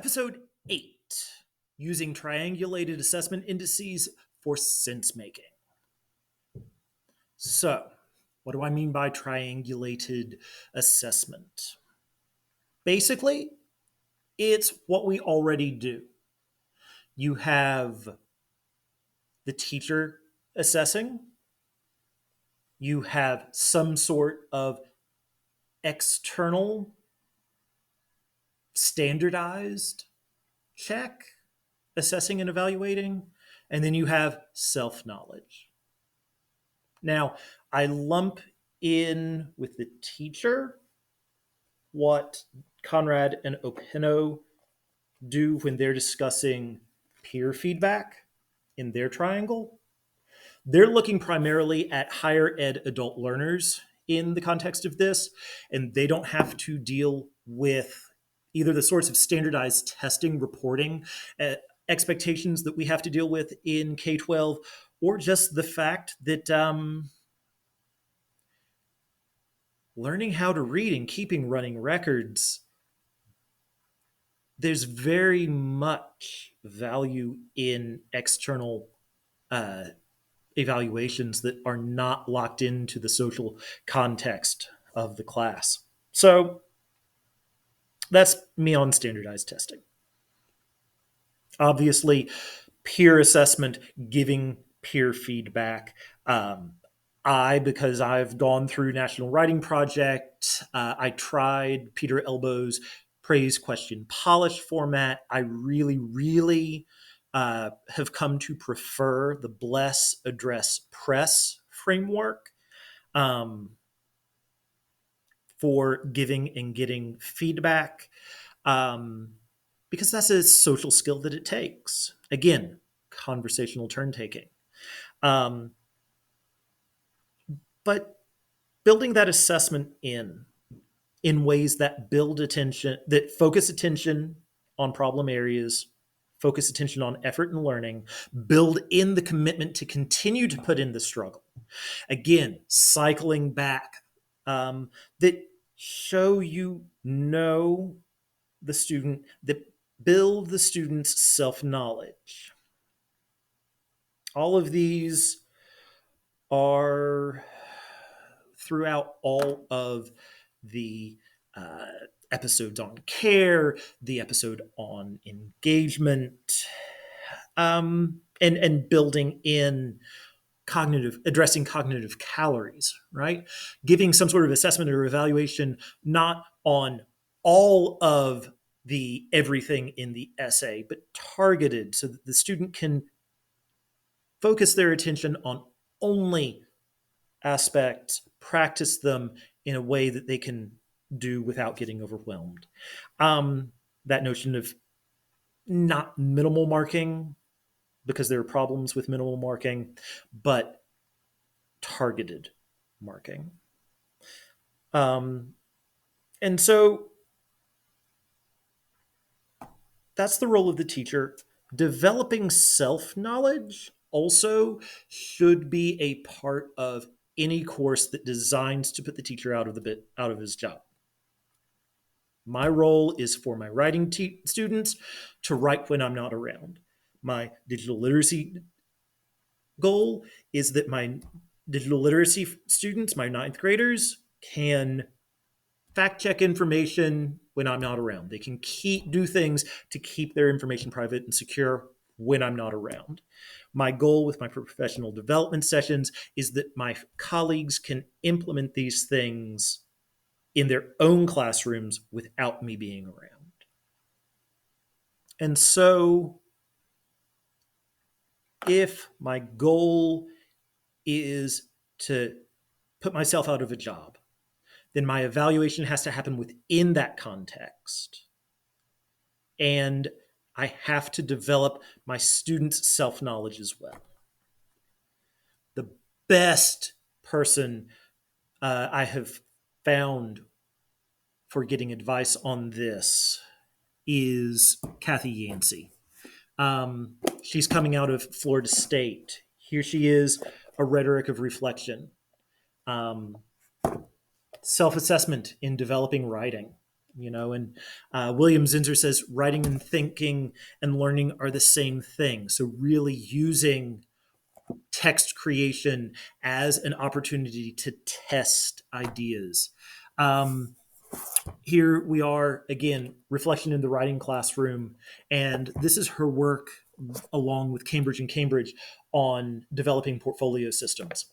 Episode 8, Using Triangulated Assessment Indices for Sense Making. So, what do I mean by triangulated assessment? Basically, it's what we already do. You have the teacher assessing, you have some sort of external standardized check assessing and evaluating, and then you have self-knowledge. Now, I lump in with the teacher what Conrad and Opino do when they're discussing peer feedback in their triangle. They're looking primarily at higher ed adult learners in the context of this, and they don't have to deal with either the sorts of standardized testing reporting expectations that we have to deal with in K-12, or just the fact that learning how to read and keeping running records, there's very much value in external evaluations that are not locked into the social context of the class. So that's me on standardized testing. Obviously, peer assessment, giving peer feedback. Because I've gone through National Writing Project, I tried Peter Elbow's praise question polish format. I really have come to prefer the bless, address, press framework for giving and getting feedback, because that's a social skill that it takes. Again, conversational turn taking. But building that assessment in ways that build attention, that focus attention on problem areas, focus attention on effort and learning, build in the commitment to continue to put in the struggle. Again, cycling back, that show the student, that build the student's self-knowledge. All of these are throughout all of the episodes on care, the episode on engagement, and building in addressing cognitive calories, right? Giving some sort of assessment or evaluation, not on all of the everything in the essay, but targeted so that the student can focus their attention on only aspects, practice them in a way that they can do without getting overwhelmed. That notion of not minimal marking, because there are problems with minimal marking, but targeted marking. And so that's the role of the teacher. Developing self-knowledge also should be a part of any course that designs to put the teacher out of his job. My role is for my writing students to write when I'm not around. My digital literacy goal is that my digital literacy students, my ninth graders, can fact check information when I'm not around. They can do things to keep their information private and secure when I'm not around. My goal with my professional development sessions is that my colleagues can implement these things in their own classrooms without me being around. And so if my goal is to put myself out of a job, then my evaluation has to happen within that context. And I have to develop my students' self-knowledge as well. The best person I have found for getting advice on this is Kathy Yancey. She's coming out of Florida State. Here she is, A Rhetoric of Reflection. Self-assessment in developing writing. And William Zinsser says writing and thinking and learning are the same thing. So really using text creation as an opportunity to test ideas. Here we are again, reflection in the writing classroom, and this is her work along with Cambridge and Cambridge on developing portfolio systems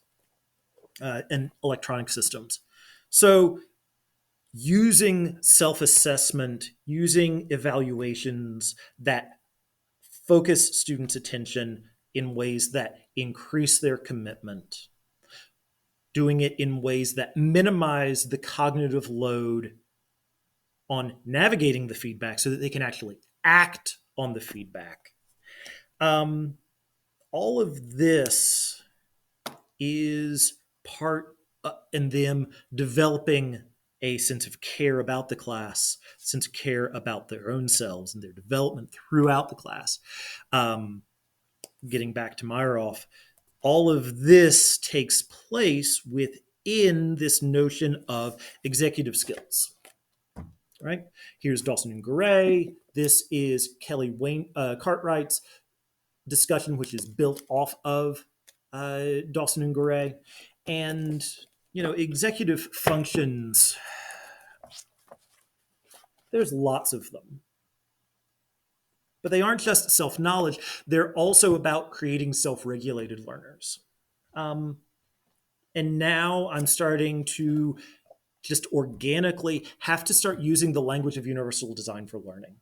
and electronic systems. So using self-assessment, using evaluations that focus students' attention in ways that increase their commitment, doing it in ways that minimize the cognitive load on navigating the feedback so that they can actually act on the feedback. All of this is part in them developing a sense of care about the class, sense of care about their own selves and their development throughout the class. Getting back to Meyerhoff, all of this takes place within this notion of executive skills. Right? Here's Dawson and Gray. This is Kelly Cartwright's discussion, which is built off of Dawson and Gray. And, executive functions, there's lots of them. But they aren't just self-knowledge. They're also about creating self-regulated learners. And now I'm starting to just organically have to start using the language of universal design for learning.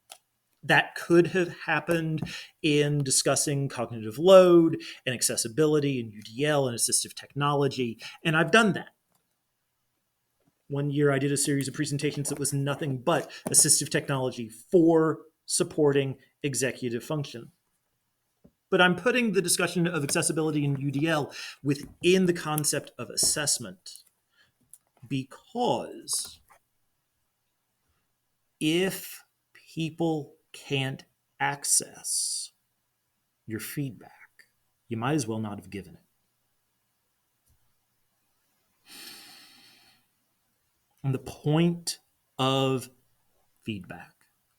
That could have happened in discussing cognitive load and accessibility and UDL and assistive technology, and I've done that. One year I did a series of presentations that was nothing but assistive technology for supporting executive function. But I'm putting the discussion of accessibility and UDL within the concept of assessment because if people can't access your feedback, you might as well not have given it. And the point of feedback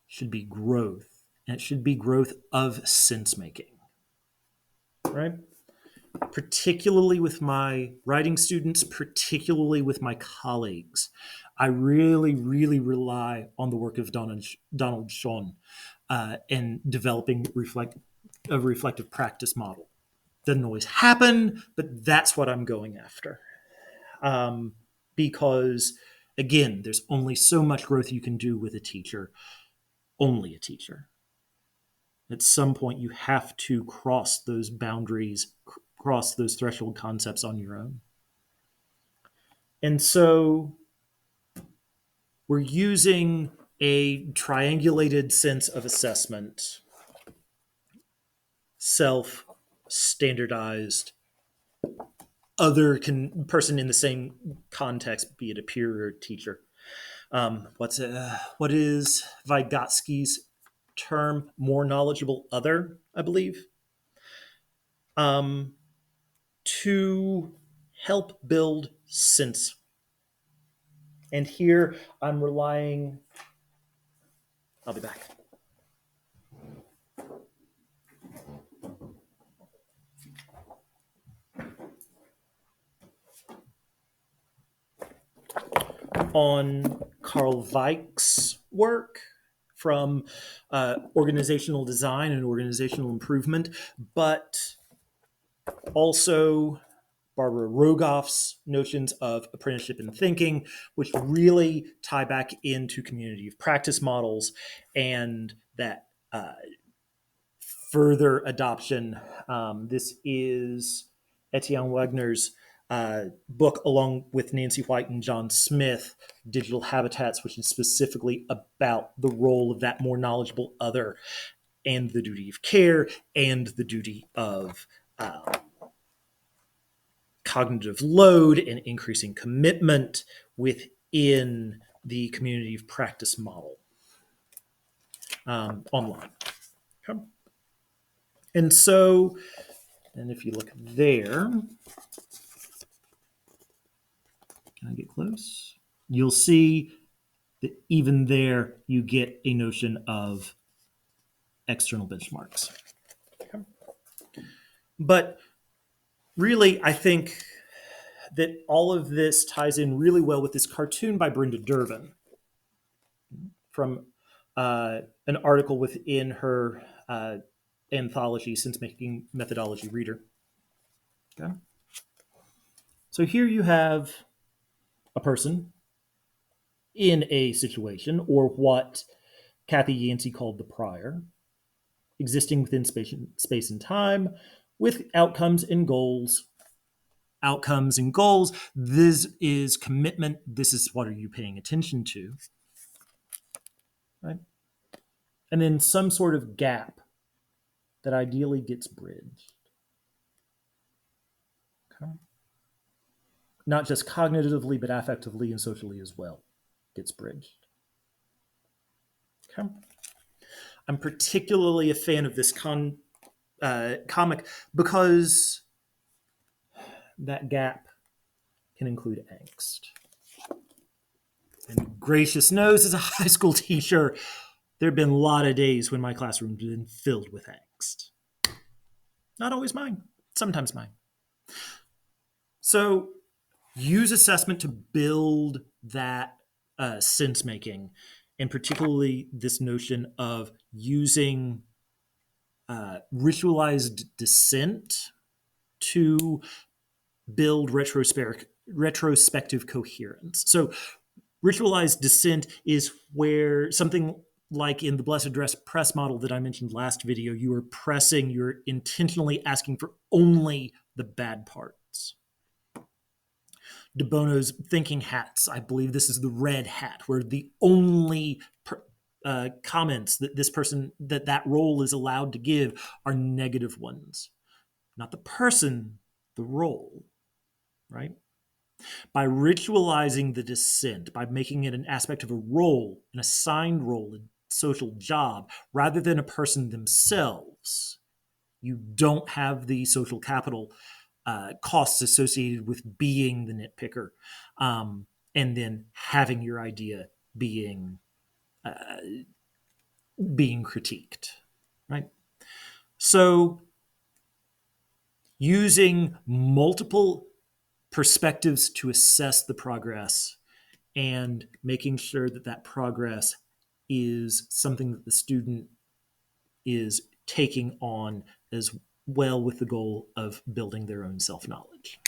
should be growth, and it should be growth of sense making, right? Particularly with my writing students, particularly with my colleagues, I really, really rely on the work of Donald Schoen in developing a reflective practice model. Doesn't always happen, but that's what I'm going after. Because, again, there's only so much growth you can do with a teacher, only a teacher. At some point, you have to cross those boundaries, cross those threshold concepts on your own. And so we're using a triangulated sense of assessment, self-standardized, other person in the same context, be it a peer or teacher. What is Vygotsky's term? More knowledgeable other, I believe. To help build sense. And here I'm relying. I'll be back. On Carl Weick's work from organizational design and organizational improvement, but also Barbara Rogoff's notions of apprenticeship and thinking, which really tie back into community of practice models and that further adoption. This is Etienne Wagner's book, along with Nancy White and John Smith, Digital Habitats, which is specifically about the role of that more knowledgeable other and the duty of care and the duty of cognitive load and increasing commitment within the community of practice model online. Okay. And so, and if you look there, can I get close? You'll see that even there you get a notion of external benchmarks. Okay. But really, I think that all of this ties in really well with this cartoon by Brenda Durbin from an article within her anthology, Sense Making Methodology Reader. Okay. So here you have a person in a situation, or what Kathy Yancey called the prior, existing within space and time, with outcomes and goals. Outcomes and goals. This is commitment. This is what are you paying attention to, right? And then some sort of gap that ideally gets bridged. Okay. Not just cognitively, but affectively and socially as well, gets bridged. Okay. I'm particularly a fan of this comic because that gap can include angst. And gracious knows, as a high school teacher, there have been a lot of days when my classroom has been filled with angst. Not always mine, sometimes mine. So use assessment to build that sense making, and particularly this notion of using ritualized dissent to build retrospective coherence. So ritualized dissent is where something like in the Blessed Dress Press model that I mentioned last video, you are pressing, you're intentionally asking for only the bad parts. De Bono's Thinking Hats, I believe this is the red hat, where the only comments that this person, that role is allowed to give are negative ones. Not the person, the role, right? By ritualizing the dissent, by making it an aspect of a role, an assigned role, a social job, rather than a person themselves, you don't have the social capital costs associated with being the nitpicker, and then having your idea being critiqued, right? So using multiple perspectives to assess the progress and making sure that that progress is something that the student is taking on as well, with the goal of building their own self-knowledge.